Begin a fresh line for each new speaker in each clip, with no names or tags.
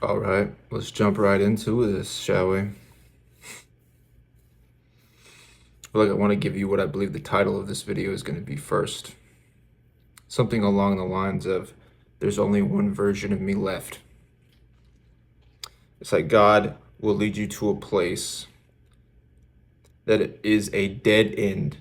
All right, let's jump right into this, shall we? I feel like I want to give you what I believe the title of this video is going to be first. Something along the lines of, there's only one version of me left. It's like God will lead you to a place that is a dead end,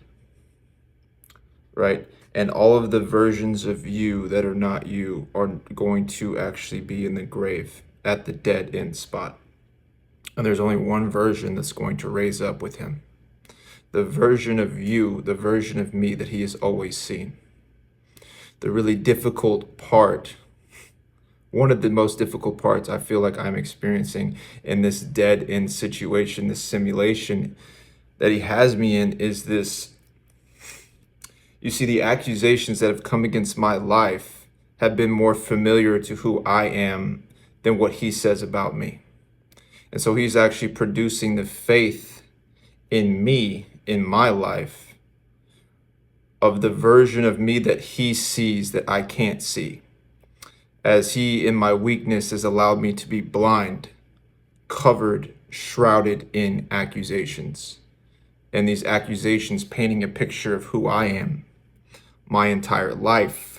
right? And all of the versions of you that are not you are going to actually be in the grave at the dead end spot. And there's only one version that's going to raise up with him. The version of you, the version of me that he has always seen. The really difficult part, one of the most difficult parts I feel like I'm experiencing in this dead end situation, this simulation that he has me in, is this. You see, the accusations that have come against my life have been more familiar to who I am than what he says about me. And so he's actually producing the faith in me, in my life, of the version of me that he sees that I can't see. As he, in my weakness, has allowed me to be blind, covered, shrouded in accusations. And these accusations painting a picture of who I am, my entire life,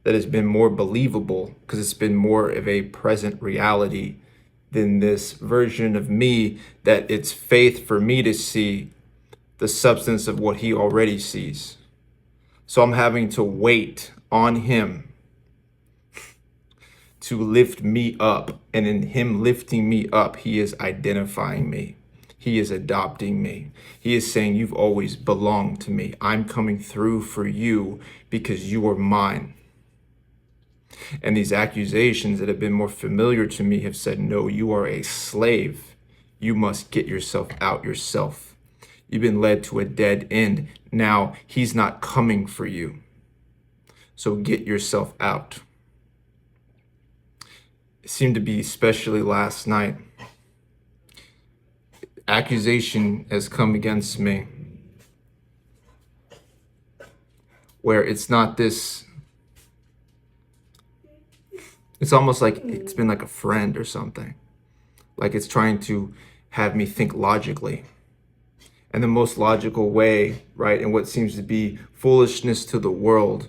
that has been more believable because it's been more of a present reality than this version of me that it's faith for me to see the substance of what he already sees. So I'm having to wait on him to lift me up. And in him lifting me up, he is identifying me. He is adopting me. He is saying, you've always belonged to me. I'm coming through for you because you are mine. And these accusations that have been more familiar to me have said, no, you are a slave. You must get yourself out yourself. You've been led to a dead end. Now he's not coming for you. So get yourself out. It seemed to be, especially last night, accusation has come against me where it's not this, it's almost like it's been like a friend or something. Like it's trying to have me think logically. And the most logical way, right, and what seems to be foolishness to the world,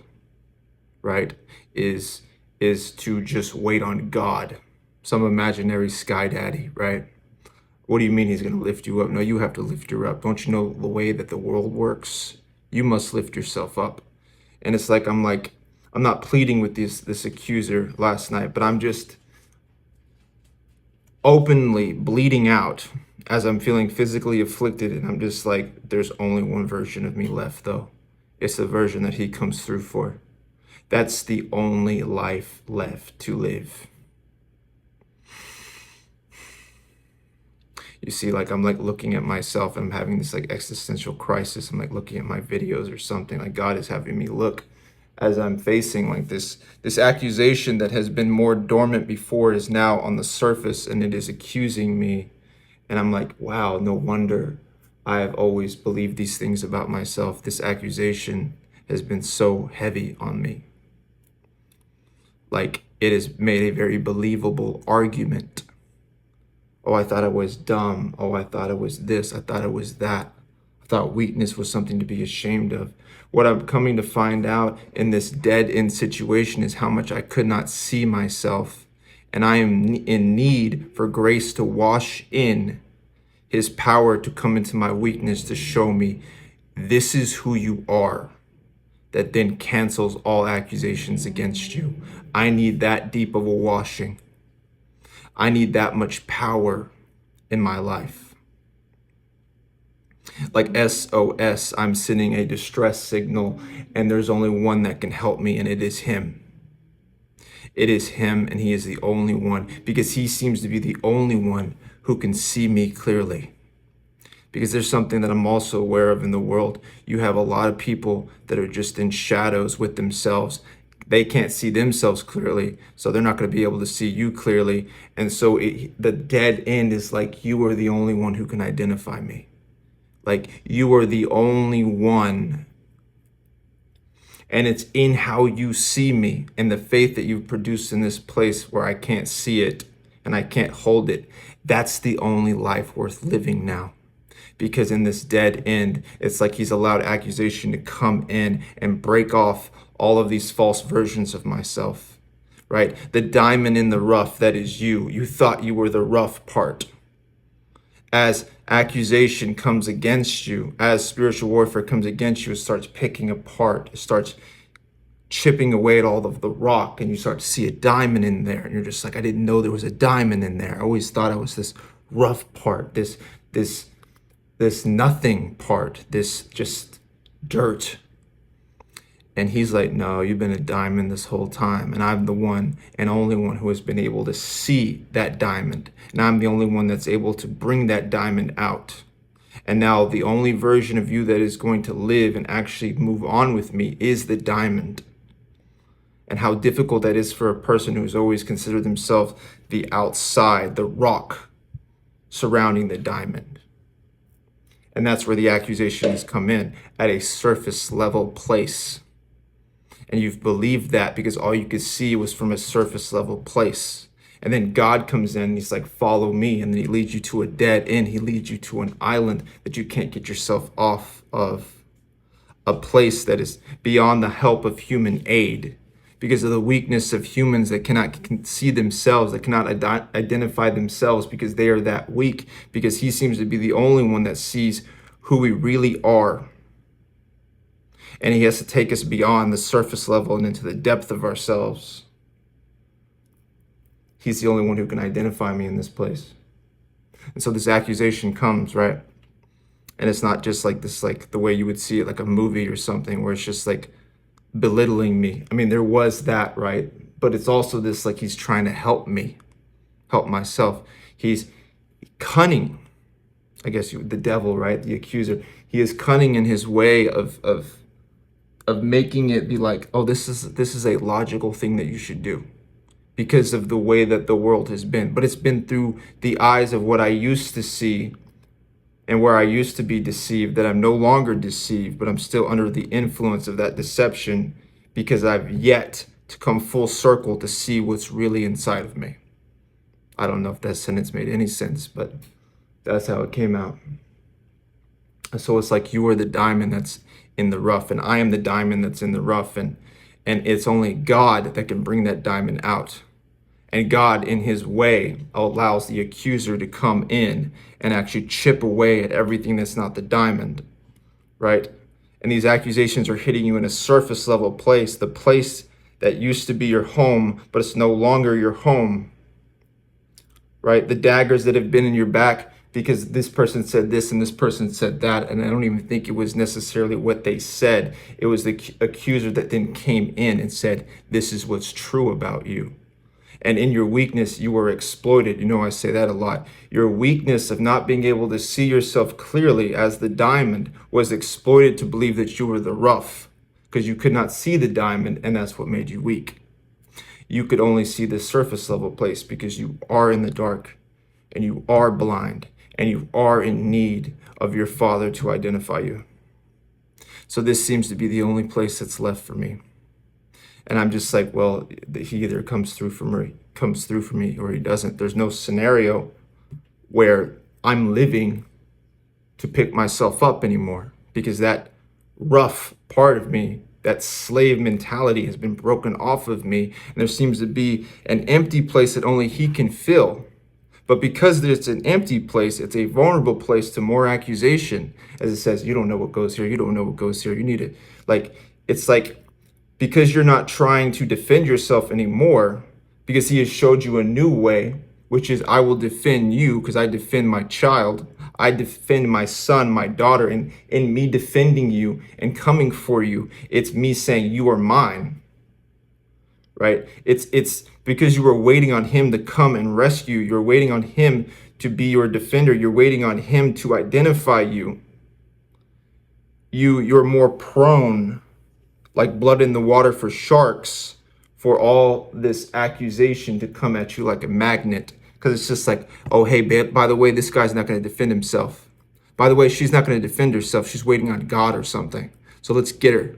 right, is to just wait on God, some imaginary sky daddy, right? What do you mean he's going to lift you up? No, you have to lift her up. Don't you know the way that the world works? You must lift yourself up. And it's like, I'm not pleading with this accuser last night, but I'm just openly bleeding out as I'm feeling physically afflicted. And I'm just like, there's only one version of me left, though. It's the version that he comes through for. That's the only life left to live. You see, like I'm like looking at myself and I'm having this like existential crisis. I'm like looking at my videos or something. Like God is having me look as I'm facing like this accusation that has been more dormant before is now on the surface and it is accusing me. And I'm like, wow, no wonder I have always believed these things about myself. This accusation has been so heavy on me. Like it has made a very believable argument. Oh, I thought I was dumb. Oh, I thought it was this. I thought it was that. I thought weakness was something to be ashamed of. What I'm coming to find out in this dead end situation is how much I could not see myself. And I am in need for grace to wash in his power to come into my weakness to show me this is who you are. That then cancels all accusations against you. I need that deep of a washing. I need that much power in my life. Like SOS, I'm sending a distress signal, and there's only one that can help me, and it is him. It is him, and he is the only one, because he seems to be the only one who can see me clearly. Because there's something that I'm also aware of in the world. You have a lot of people that are just in shadows with themselves. They can't see themselves clearly, so they're not going to be able to see you clearly. And so the dead end is like, you are the only one who can identify me. Like, you are the only one. And it's in how you see me and the faith that you've produced in this place where I can't see it and I can't hold it. That's the only life worth living now. Because in this dead end, it's like he's allowed accusation to come in and break off all of these false versions of myself, right? The diamond in the rough that is you. You thought you were the rough part. As accusation comes against you, as spiritual warfare comes against you, it starts picking apart, it starts chipping away at all of the rock, and you start to see a diamond in there, and you're just like, I didn't know there was a diamond in there. I always thought I was this rough part, this nothing part, this just dirt. And he's like, no, you've been a diamond this whole time. And I'm the one and only one who has been able to see that diamond. And I'm the only one that's able to bring that diamond out. And now the only version of you that is going to live and actually move on with me is the diamond. And how difficult that is for a person who's always considered themselves the outside, the rock surrounding the diamond. And that's where the accusations come in, at a surface level place. And you've believed that because all you could see was from a surface level place. And then God comes in and he's like, follow me. And then he leads you to a dead end. He leads you to an island that you can't get yourself off of. A place that is beyond the help of human aid, because of the weakness of humans that cannot see themselves, that cannot identify themselves because they are that weak, because he seems to be the only one that sees who we really are. And he has to take us beyond the surface level and into the depth of ourselves. He's the only one who can identify me in this place. And so this accusation comes, right? And it's not just like this, like the way you would see it, like a movie or something, where it's just like belittling me. I mean, there was that, right? But it's also this, like, he's trying to help me, help myself. He's cunning. I guess the devil, right? The accuser. He is cunning in his way of making it be like, oh, this is a logical thing that you should do, because of the way that the world has been. But it's been through the eyes of what I used to see and where I used to be deceived, that I'm no longer deceived, but I'm still under the influence of that deception, because I've yet to come full circle to see what's really inside of me. I don't know if that sentence made any sense, but that's how it came out. So it's like you are the diamond that's in the rough, and I am the diamond that's in the rough, and it's only God that can bring that diamond out. And God, in his way, allows the accuser to come in and actually chip away at everything that's not the diamond, right? And these accusations are hitting you in a surface level place, the place that used to be your home, but it's no longer your home, right? The daggers that have been in your back because this person said this and this person said that, and I don't even think it was necessarily what they said. It was the accuser that then came in and said, this is what's true about you. And in your weakness, you were exploited. You know, I say that a lot. Your weakness of not being able to see yourself clearly as the diamond was exploited to believe that you were the rough, because you could not see the diamond, and that's what made you weak. You could only see the surface level place because you are in the dark, and you are blind, and you are in need of your Father to identify you. So this seems to be the only place that's left for me. And I'm just like, well, he either comes through for me or he doesn't. There's no scenario where I'm living to pick myself up anymore, because that rough part of me, that slave mentality, has been broken off of me. And there seems to be an empty place that only he can fill. But because there's an empty place, it's a vulnerable place to more accusation. As it says, you don't know what goes here. You don't know what goes here. You need it. It's like, because you're not trying to defend yourself anymore, because he has showed you a new way, which is, I will defend you because I defend my child. I defend my son, my daughter, and in me defending you and coming for you, it's me saying you are mine, right? It's because you were waiting on him to come and rescue. You're waiting on him to be your defender. You're waiting on him to identify you. You're more prone, like blood in the water for sharks, for all this accusation to come at you like a magnet. Because it's just like, oh, hey, babe, by the way, this guy's not going to defend himself. By the way, she's not going to defend herself. She's waiting on God or something. So let's get her.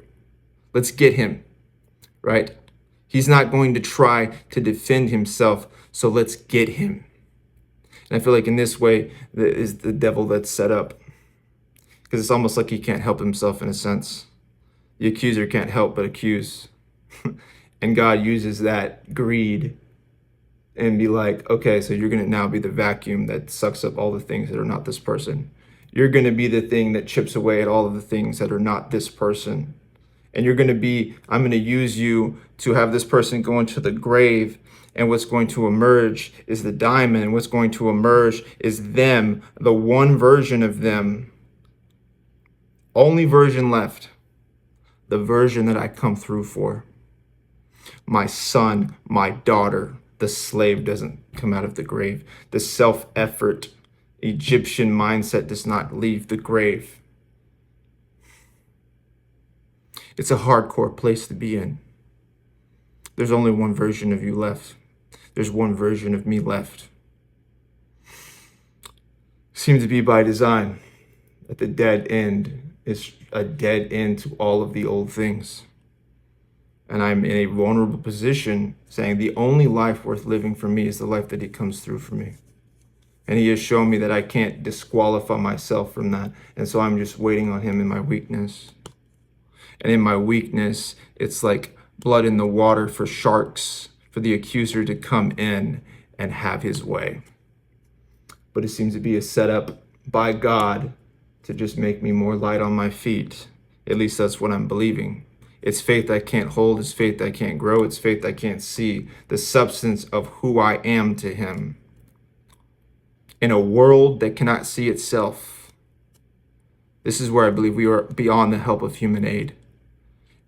Let's get him, right? He's not going to try to defend himself. So let's get him. And I feel like in this way is the devil that's set up, because it's almost like he can't help himself in a sense. The accuser can't help but accuse. And God uses that greed and be like, okay, so you're going to now be the vacuum that sucks up all the things that are not this person. You're going to be the thing that chips away at all of the things that are not this person. And you're going to be, I'm going to use you to have this person go into the grave. And what's going to emerge is the diamond. And what's going to emerge is them, the one version of them, only version left, the version that I come through for. My son, my daughter. The slave doesn't come out of the grave. The self-effort Egyptian mindset does not leave the grave. It's a hardcore place to be in. There's only one version of you left. There's one version of me left. Seems to be by design that the dead end is a dead end to all of the old things. And I'm in a vulnerable position saying the only life worth living for me is the life that he comes through for me. And he has shown me that I can't disqualify myself from that. And so I'm just waiting on him in my weakness. And in my weakness, it's like blood in the water for sharks, for the accuser to come in and have his way. But it seems to be a setup by God to just make me more light on my feet. At least that's what I'm believing. It's faith I can't hold. It's faith I can't grow. It's faith I can't see. The substance of who I am to him. In a world that cannot see itself. This is where I believe we are beyond the help of human aid.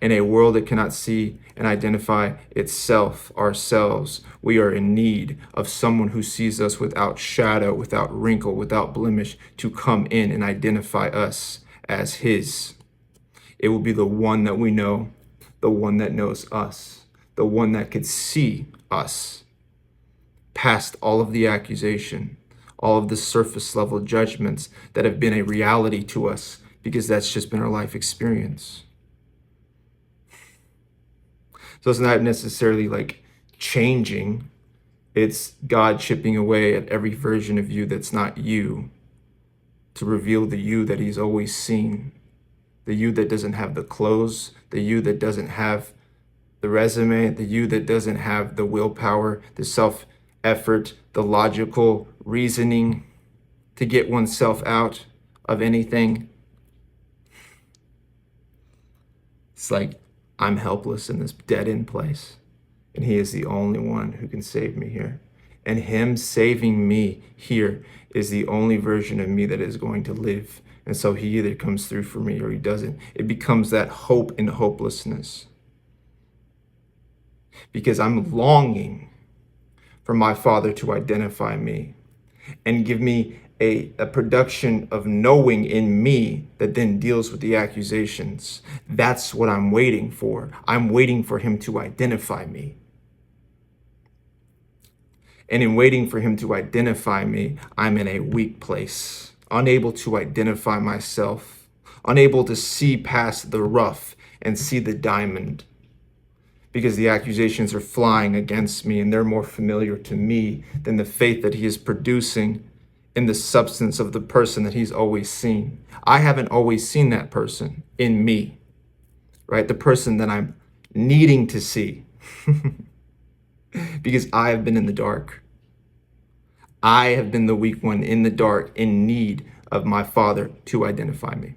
In a world that cannot see and identify itself, ourselves, we are in need of someone who sees us without shadow, without wrinkle, without blemish, to come in and identify us as his. It will be the one that we know, the one that knows us, the one that could see us past all of the accusation, all of the surface level judgments that have been a reality to us because that's just been our life experience. So it's not necessarily like changing. It's God chipping away at every version of you that's not you to reveal the you that he's always seen. The you that doesn't have the clothes, the you that doesn't have the resume, the you that doesn't have the willpower, the self-effort, the logical reasoning to get oneself out of anything. It's like, I'm helpless in this dead-end place, and he is the only one who can save me here. And him saving me here is the only version of me that is going to live. And so he either comes through for me or he doesn't. It becomes that hope in hopelessness. Because I'm longing for my Father to identify me and give me a production of knowing in me that then deals with the accusations. That's what I'm waiting for. I'm waiting for him to identify me. And in waiting for him to identify me, I'm in a weak place, unable to identify myself, unable to see past the rough and see the diamond, because the accusations are flying against me and they're more familiar to me than the faith that he is producing in the substance of the person that he's always seen. I haven't always seen that person in me, right? The person that I'm needing to see because I have been in the dark. I have been the weak one in the dark in need of my Father to identify me.